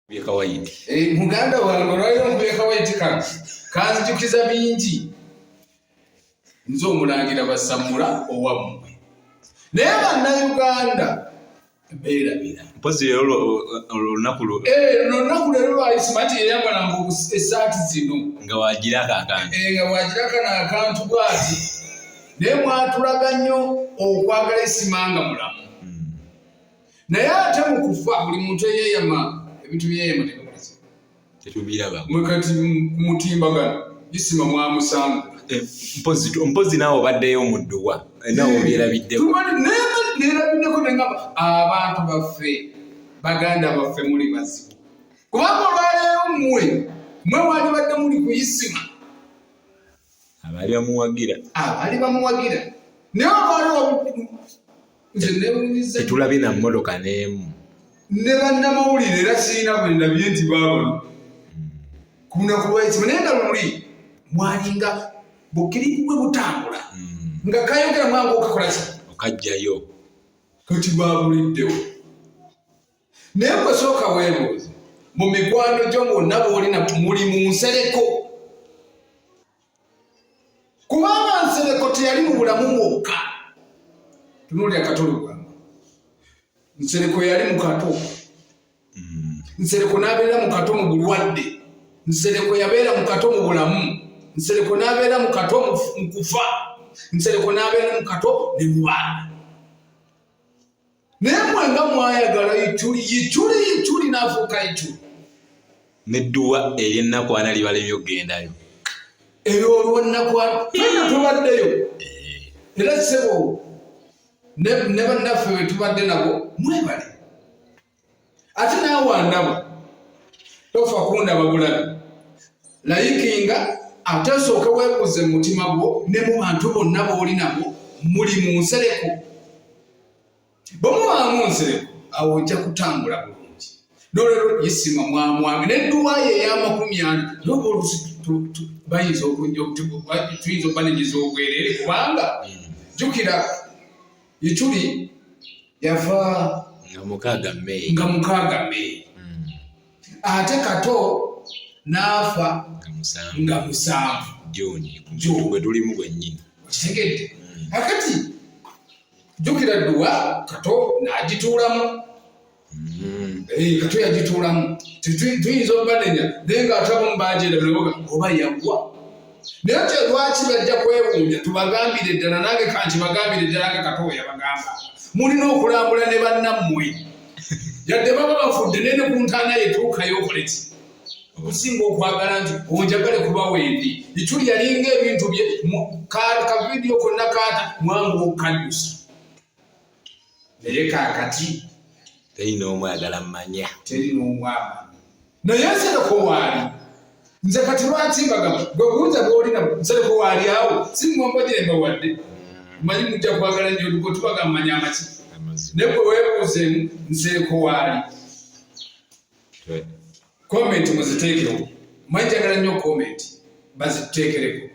Beka white. Muganda wange lwayo mbeka white kanzijukiza bingi. Nzo omulangira basamula owammwe. Naye bannayuganda beerabira. Mpozi olunaku olunaku leero lwa Isma yeyambala essaati zino. Nga wagirako akantu. Nga wagirako n'akantu bw'ati. Naye mwatulaga nnyo okwagala Isma nga mulamu. Naye ate mu kufa buli muntu eyeeyama ebintu byeyama tetubiraba. Mwekati mutimbagano Isma mwamusanga. Mpozi naawe obaddeyo omudduwa naawe obyerabiddeko. Neerabiddeko nengamba abantu baffe baganda baffe muli bazibu. Kubanga olwaleero mmwe mwali badde muli ku Isma. Abaali bamuwagira. Naye abaali tetulabye na mmotoka n'emu. Ne bannamawulire era sirina bwe ndabye nti baabona. Ku lunaku lwa Isma naye nga luli mwalinga bukkirivu bwe butambula. Nga kayogera mwangu okakola ki? Okajjayo. Kati baabuliddewo. Naye bwe sooka weebuuze mu mikwano gyo mwonna b'olina muli mu nsereko. Kubanga nsereko teyali mu bulamu mwokka. Tunuulira katolo gwange. Nsereko yali mu kato. Nsereko n'abeera mu kato mu bulwadde. Nsereko yabeera mu kato mu bulamu. Nsereko n'abeera mu kato mu kufa. Nsereko n'abeera mu kato ne mu baana. Naye mwenga mwayagala yichuli n'afuuka yichuli. N'Eduwa ery'ennakwana libalemye okgendayo. Eyo olw'ennakwana fenna tubaddeyo. Era ssebo ne bannaffe bwe tubadde nabo mwebale. Ate naawe wandaba tofa kundaba bulabi. Layikinga ate osooke weebuuze mu mutima gwo ne mu bantu bonna b'oli nabo muli mu nsereko. Bwe mubaamu nsereko awo ojja kutambula bulungi. N'olwero Isma mwamwange n'Eduwa ye ey'amakumi 40 n'oba oluusi bayinza tuyinza okubanenyiza obwereere kubanga jjukira yichuli yafa nga mukaaga Mei. Ate kato n'afa nga 7 Juni gwe tulimu gwennyini. Okitegedde? Akati jjukira Eduwa kato n'agituulamu. Kato yagituulamu. Tuyinza okubanenya naye ng'ate abamu bagyerabira oba yaggwa. Naye kye lwaki bajja kwewuunya tubagambire ddala nange kankibagambire ddala nga kato yabagamba. Mulina okulambula ne bannammwe. Yadde baba bafudde naye ne ku ntaana yetuukayo okole ki? Okusinga okwagala nti onjagale kuba wendi. Yichuli yalinga ebintu bye ka vidiyo konna kaata mwangu okukaddusa. Naye kaakati terina omu ayagala mmanya. Terina omu ama. Naye nsereko waali. Nze kati lwaki mbagamba gwe buuza bw'olina nsereko waali awo si mwambagire mbawadde. Mmanyi mujja kwagala nnyo gwe tubagamba manya amaki. Ne bwe weebuuzeemu nsereko waali. Comment muziteekewo. Mmanyi njagala nnyo comment baziteekereko.